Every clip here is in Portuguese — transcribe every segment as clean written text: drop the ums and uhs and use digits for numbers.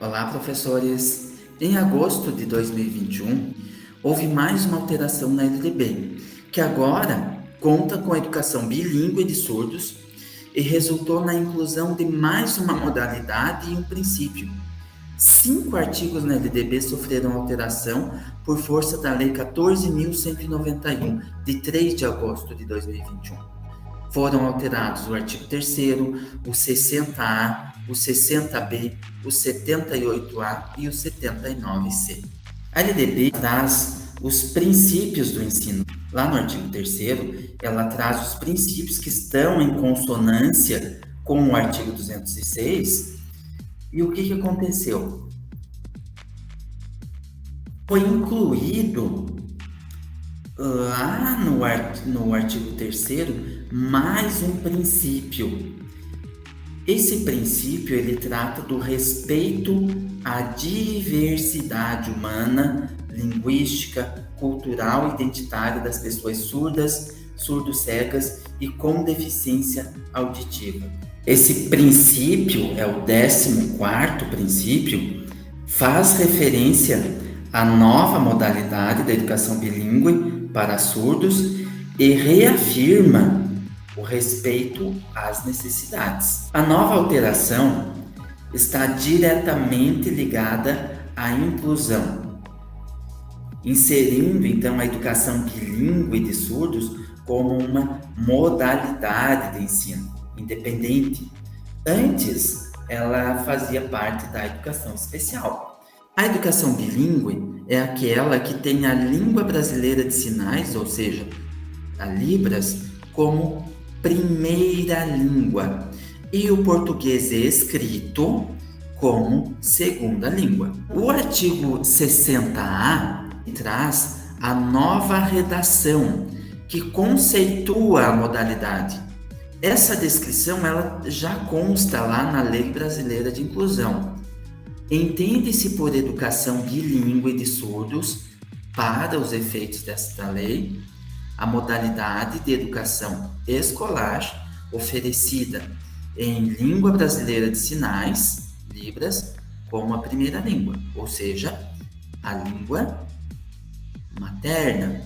Olá, professores! Em agosto de 2021, houve mais uma alteração na LDB, que agora conta com a educação bilíngue de surdos e resultou na inclusão de mais uma modalidade e um princípio. 5 artigos na LDB sofreram alteração por força da Lei 14.191, de 3 de agosto de 2021. Foram alterados o artigo 3º, o 60A, o 60B, o 78A e o 79C. A LDB traz os princípios do ensino. Lá no artigo 3º, ela traz os princípios que estão em consonância com o artigo 206. E o que aconteceu? Foi incluído lá no artigo 3º mais um princípio. Esse princípio ele trata do respeito à diversidade humana, linguística, cultural e identitária das pessoas surdas, surdo-cegas e com deficiência auditiva. Esse princípio é o 14º princípio, faz referência à nova modalidade da educação bilíngue para surdos e reafirma o respeito às necessidades. A nova alteração está diretamente ligada à inclusão, inserindo então a educação bilíngue de surdos como uma modalidade de ensino independente. Antes, ela fazia parte da educação especial. A educação bilíngue é aquela que tem a língua brasileira de sinais, ou seja, a Libras, como primeira língua e o português escrito como segunda língua. O artigo 60A traz a nova redação que conceitua a modalidade. Essa descrição ela já consta lá na Lei Brasileira de Inclusão. Entende-se por educação bilíngue de surdos, para os efeitos desta lei, a modalidade de educação escolar oferecida em língua brasileira de sinais, Libras, como a primeira língua, ou seja, a língua materna.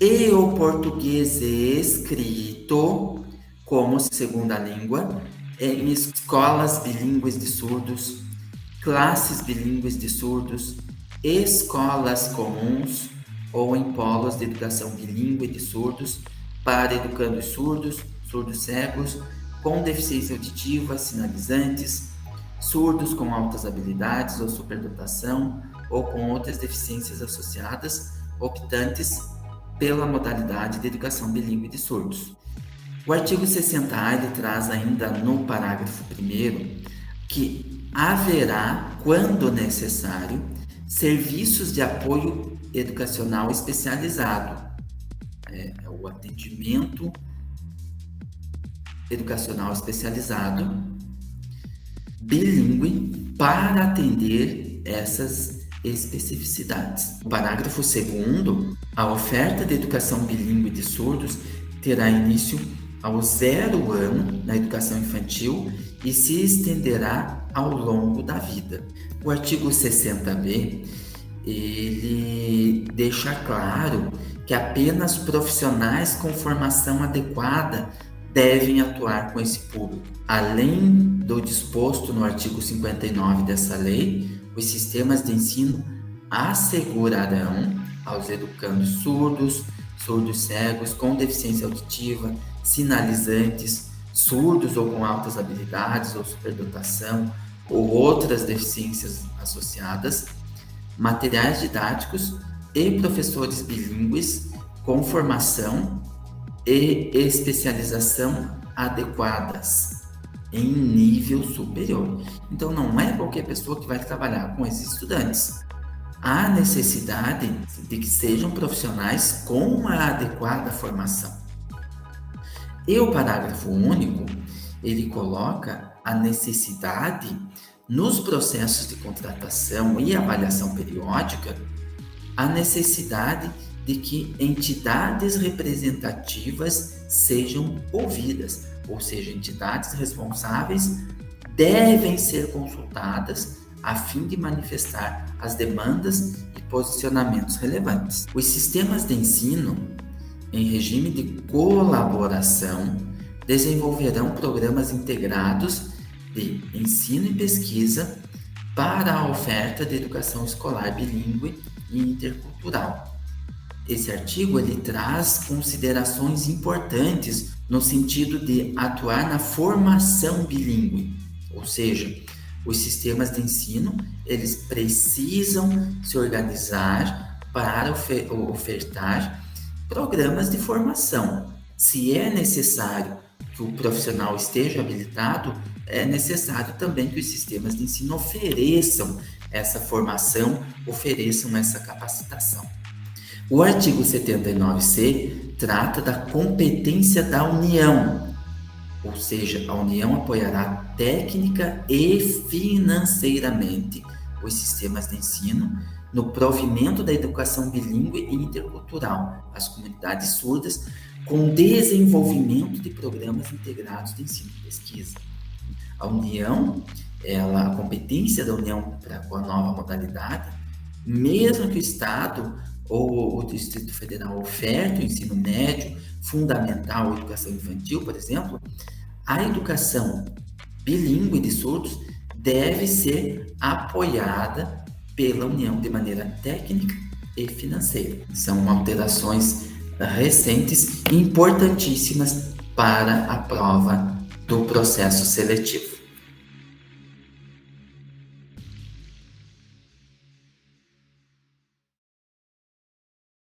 E o português escrito como segunda língua em escolas bilíngues de surdos, classes bilíngues de surdos, escolas comuns ou em polos de educação bilíngue de surdos para educandos surdos, surdos cegos, com deficiência auditiva, sinalizantes, surdos com altas habilidades ou superdotação ou com outras deficiências associadas, optantes pela modalidade de educação bilíngue de surdos. O artigo 60A ele traz ainda no parágrafo 1º que haverá, quando necessário, serviços de apoio educacional especializado, o atendimento educacional especializado bilíngue para atender essas especificidades. No parágrafo 2º, a oferta de educação bilíngue de surdos terá início ao 0º ano na educação infantil e se estenderá ao longo da vida. O artigo 60B, ele deixa claro que apenas profissionais com formação adequada devem atuar com esse público. Além do disposto no artigo 59 dessa lei, os sistemas de ensino assegurarão aos educandos surdos, surdos cegos, com deficiência auditiva, sinalizantes, surdos ou com altas habilidades ou superdotação ou outras deficiências associadas, materiais didáticos e professores bilíngues com formação e especialização adequadas em nível superior. Então, não é qualquer pessoa que vai trabalhar com esses estudantes. Há necessidade de que sejam profissionais com uma adequada formação. E o parágrafo único, ele coloca a necessidade nos processos de contratação e avaliação periódica, a necessidade de que entidades representativas sejam ouvidas, ou seja, entidades responsáveis devem ser consultadas a fim de manifestar as demandas e posicionamentos relevantes. Os sistemas de ensino, em regime de colaboração, desenvolverão programas integrados de ensino e pesquisa para a oferta de educação escolar bilíngue e intercultural. Esse artigo ele traz considerações importantes no sentido de atuar na formação bilíngue, ou seja, os sistemas de ensino eles precisam se organizar para ofertar programas de formação. Se é necessário que o profissional esteja habilitado, é necessário também que os sistemas de ensino ofereçam essa formação, ofereçam essa capacitação. O artigo 79C trata da competência da União, ou seja, a União apoiará técnica e financeiramente os sistemas de ensino no provimento da educação bilíngue e intercultural às comunidades surdas, com desenvolvimento de programas integrados de ensino e pesquisa. A União, a competência da União com a nova modalidade, mesmo que o Estado ou o Distrito Federal oferte o ensino médio, fundamental, educação infantil, por exemplo, a educação bilíngue de surdos deve ser apoiada pela União de maneira técnica e financeira. São alterações recentes e importantíssimas para a prova do processo seletivo.